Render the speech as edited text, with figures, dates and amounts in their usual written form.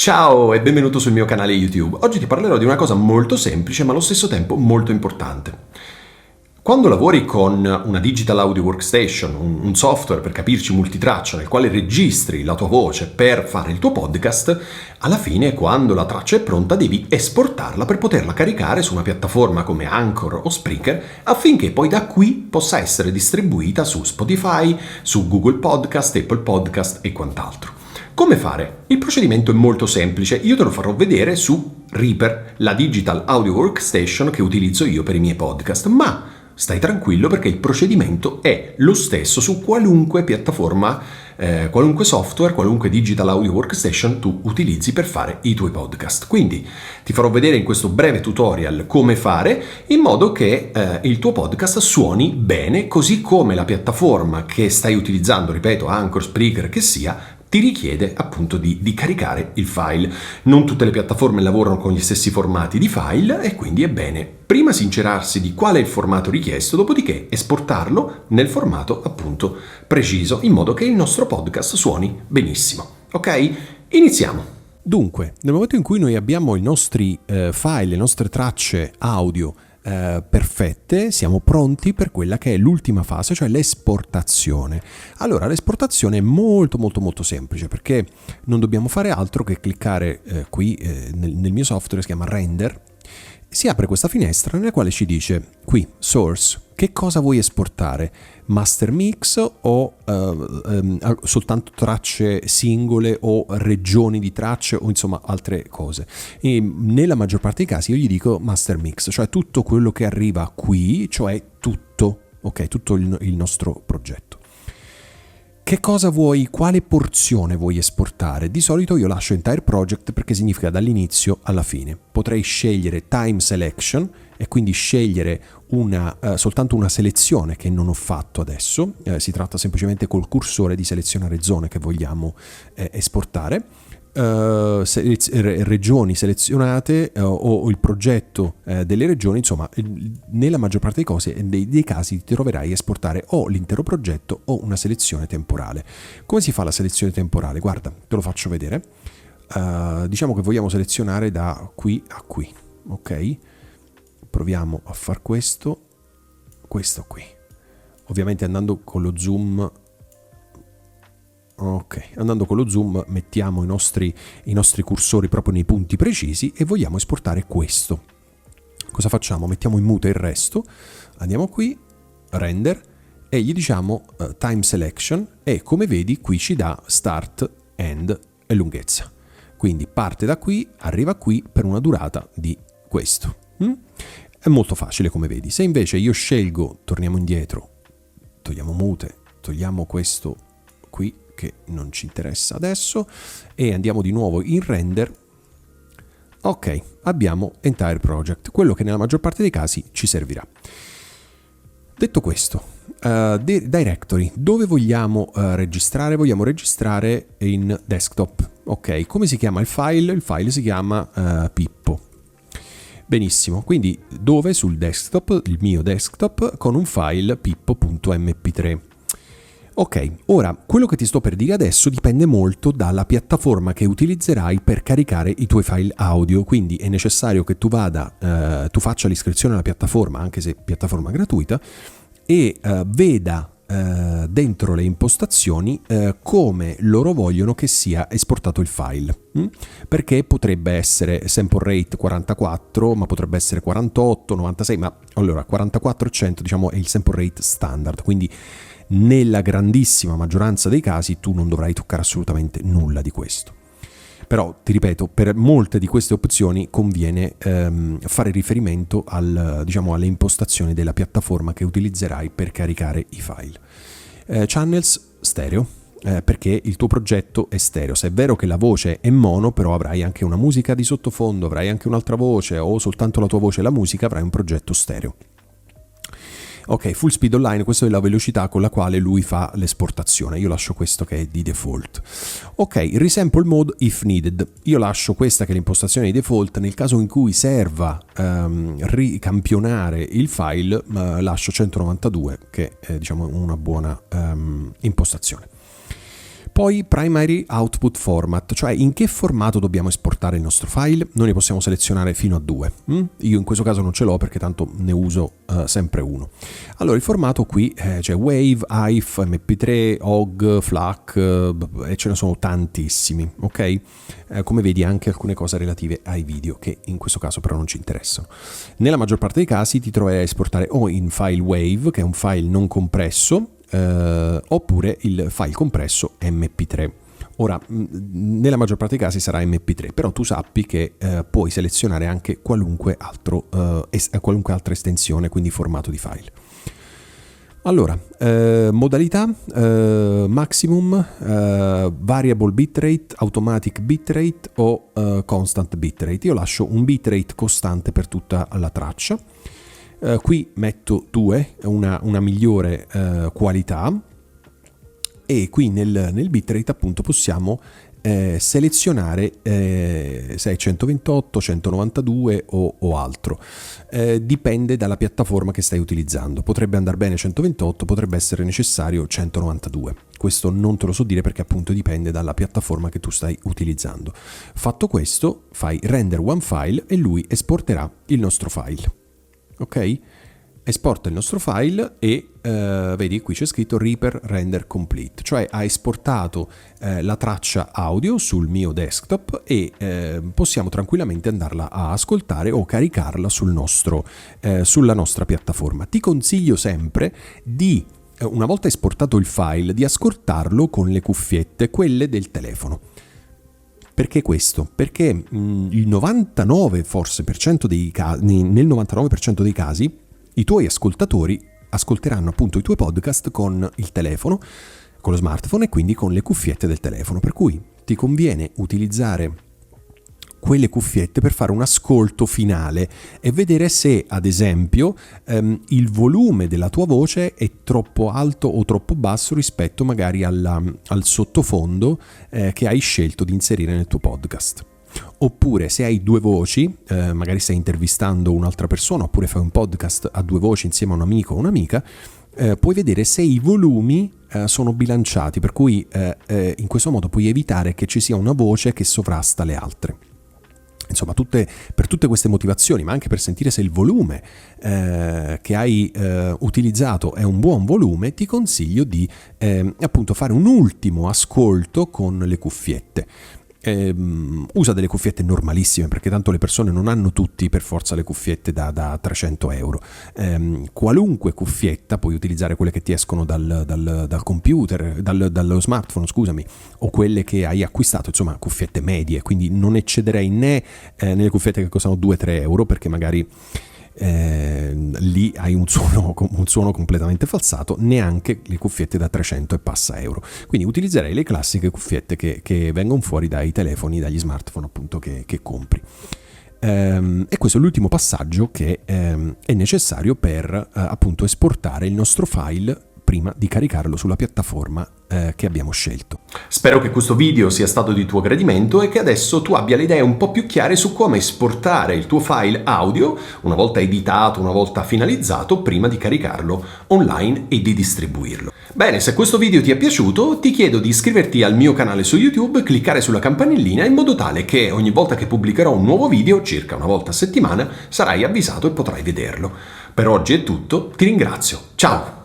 Ciao e benvenuto sul mio canale YouTube. Oggi ti parlerò di una cosa molto semplice ma allo stesso tempo molto importante. Quando lavori con una Digital Audio Workstation, un software per capirci multitraccia nel quale registri la tua voce per fare il tuo podcast, alla fine quando la traccia è pronta devi esportarla per poterla caricare su una piattaforma come Anchor o Spreaker affinché poi da qui possa essere distribuita su Spotify, su Google Podcast, Apple Podcast e quant'altro. Come fare? Il procedimento è molto semplice, io te lo farò vedere su Reaper, la Digital Audio Workstation che utilizzo io per i miei podcast, ma stai tranquillo perché il procedimento è lo stesso su qualunque piattaforma, qualunque software, qualunque Digital Audio Workstation tu utilizzi per fare i tuoi podcast. Quindi ti farò vedere in questo breve tutorial come fare in modo che il tuo podcast suoni bene, così come la piattaforma che stai utilizzando, ripeto, Anchor, Spreaker, che sia, ti richiede appunto di caricare il file. Non tutte le piattaforme lavorano con gli stessi formati di file e quindi è bene prima sincerarsi di qual è il formato richiesto, dopodiché esportarlo nel formato appunto preciso, in modo che il nostro podcast suoni benissimo. Ok? Iniziamo! Dunque, nel momento in cui noi abbiamo i nostri file, le nostre tracce audio perfette, siamo pronti per quella che è l'ultima fase, cioè l'esportazione. Allora, l'esportazione è molto semplice, perché non dobbiamo fare altro che cliccare qui nel mio software, si chiama Render. Si apre questa finestra nella quale ci dice qui Source, che cosa vuoi esportare? Master mix o soltanto tracce singole o regioni di tracce o insomma altre cose. E nella maggior parte dei casi io gli dico master mix, cioè tutto quello che arriva qui, cioè tutto, ok, tutto il nostro progetto. Che cosa vuoi, quale porzione vuoi esportare? Di solito io lascio entire project perché significa dall'inizio alla fine. Potrei scegliere time selection e quindi scegliere soltanto una selezione che non ho fatto adesso. Si tratta semplicemente col cursore di selezionare zone che vogliamo esportare. Regioni selezionate o il progetto delle regioni, insomma nella maggior parte dei casi ti troverai a esportare o l'intero progetto o una selezione temporale. Come si fa la selezione temporale? Guarda, te lo faccio vedere. Diciamo che vogliamo selezionare da qui a qui, ok? Proviamo a far questo qui, ovviamente andando con lo zoom. Ok, andando con lo zoom mettiamo i nostri cursori proprio nei punti precisi e vogliamo esportare questo. Cosa facciamo? Mettiamo in mute il resto, andiamo qui, render, e gli diciamo time selection e come vedi qui ci dà start, end e lunghezza. Quindi parte da qui, arriva qui per una durata di questo. È molto facile come vedi. Se invece io scelgo, torniamo indietro, togliamo mute, togliamo questo qui, che non ci interessa adesso, e andiamo di nuovo in render. Ok, abbiamo entire project, quello che nella maggior parte dei casi ci servirà. Detto questo, directory, dove vogliamo registrare? Vogliamo registrare in desktop. Ok, come si chiama il file? Il file si chiama Pippo. Benissimo, quindi dove? Sul desktop, il mio desktop, con un file pippo.mp3. Ok, ora quello che ti sto per dire adesso dipende molto dalla piattaforma che utilizzerai per caricare i tuoi file audio, quindi è necessario che tu faccia l'iscrizione alla piattaforma, anche se piattaforma gratuita, e veda dentro le impostazioni come loro vogliono che sia esportato il file, perché potrebbe essere sample rate 44, ma potrebbe essere 48, 96, ma allora 44 e 100 diciamo è il sample rate standard, quindi nella grandissima maggioranza dei casi tu non dovrai toccare assolutamente nulla di questo. Però ti ripeto, per molte di queste opzioni conviene fare riferimento alle impostazioni della piattaforma che utilizzerai per caricare i file. Channels stereo, perché il tuo progetto è stereo. Se è vero che la voce è mono, però avrai anche una musica di sottofondo, avrai anche un'altra voce o soltanto la tua voce e la musica, avrai un progetto stereo. Ok, full speed online, questa è la velocità con la quale lui fa l'esportazione. Io lascio questo che è di default. Ok, resample mode if needed. Io lascio questa che è l'impostazione di default. Nel caso in cui serva ricampionare il file, lascio 192, che è una buona impostazione. Poi primary output format, cioè in che formato dobbiamo esportare il nostro file. Noi ne possiamo selezionare fino a 2. Io in questo caso non ce l'ho perché tanto ne uso sempre uno. Allora il formato qui c'è Wave, AIF, MP3, OGG, FLAC e ce ne sono tantissimi, ok? Come vedi anche alcune cose relative ai video che in questo caso però non ci interessano. Nella maggior parte dei casi ti troverai a esportare o in file Wave, che è un file non compresso, oppure il file compresso MP3. Ora, nella maggior parte dei casi sarà MP3, però tu sappi che puoi selezionare anche qualunque altra estensione, quindi formato di file. Allora, modalità, maximum, variable bitrate, automatic bitrate o constant bitrate. Io lascio un bitrate costante per tutta la traccia. Qui metto 2, una migliore qualità, e qui nel bitrate appunto possiamo selezionare se è 128, 192 o altro. Dipende dalla piattaforma che stai utilizzando. Potrebbe andare bene 128, potrebbe essere necessario 192. Questo non te lo so dire perché appunto dipende dalla piattaforma che tu stai utilizzando. Fatto questo, fai render one file e lui esporterà il nostro file. Ok? Esporta il nostro file e vedi qui c'è scritto Reaper Render Complete, cioè ha esportato la traccia audio sul mio desktop e possiamo tranquillamente andarla a ascoltare o caricarla sulla nostra piattaforma. Ti consiglio sempre di, una volta esportato il file, di ascoltarlo con le cuffiette, quelle del telefono. Perché questo? Perché il 99% dei casi, nel 99% dei casi i tuoi ascoltatori ascolteranno appunto i tuoi podcast con il telefono, con lo smartphone e quindi con le cuffiette del telefono, per cui ti conviene utilizzare quelle cuffiette per fare un ascolto finale e vedere se, ad esempio, il volume della tua voce è troppo alto o troppo basso rispetto magari al sottofondo che hai scelto di inserire nel tuo podcast. Oppure se hai due voci, magari stai intervistando un'altra persona oppure fai un podcast a due voci insieme a un amico o un'amica, puoi vedere se i volumi sono bilanciati, per cui in questo modo puoi evitare che ci sia una voce che sovrasta le altre. Insomma, per tutte queste motivazioni, ma anche per sentire se il volume che hai utilizzato è un buon volume, ti consiglio di appunto fare un ultimo ascolto con le cuffiette. Usa delle cuffiette normalissime, perché tanto le persone non hanno tutti per forza le cuffiette da 300 euro. Qualunque cuffietta, puoi utilizzare quelle che ti escono dal computer, dallo smartphone, scusami, o quelle che hai acquistato, insomma cuffiette medie, quindi non eccederei né nelle cuffiette che costano 2-3 euro, perché magari lì hai un suono completamente falsato, neanche le cuffiette da 300 e passa euro. Quindi utilizzerei le classiche cuffiette che vengono fuori dai telefoni, dagli smartphone appunto che compri. E questo è l'ultimo passaggio che è necessario per appunto esportare il nostro file prima di caricarlo sulla piattaforma che abbiamo scelto. Spero che questo video sia stato di tuo gradimento e che adesso tu abbia le idee un po' più chiare su come esportare il tuo file audio, una volta editato, una volta finalizzato, prima di caricarlo online e di distribuirlo. Bene, se questo video ti è piaciuto, ti chiedo di iscriverti al mio canale su YouTube, cliccare sulla campanellina in modo tale che ogni volta che pubblicherò un nuovo video, circa una volta a settimana, sarai avvisato e potrai vederlo. Per oggi è tutto, ti ringrazio, ciao!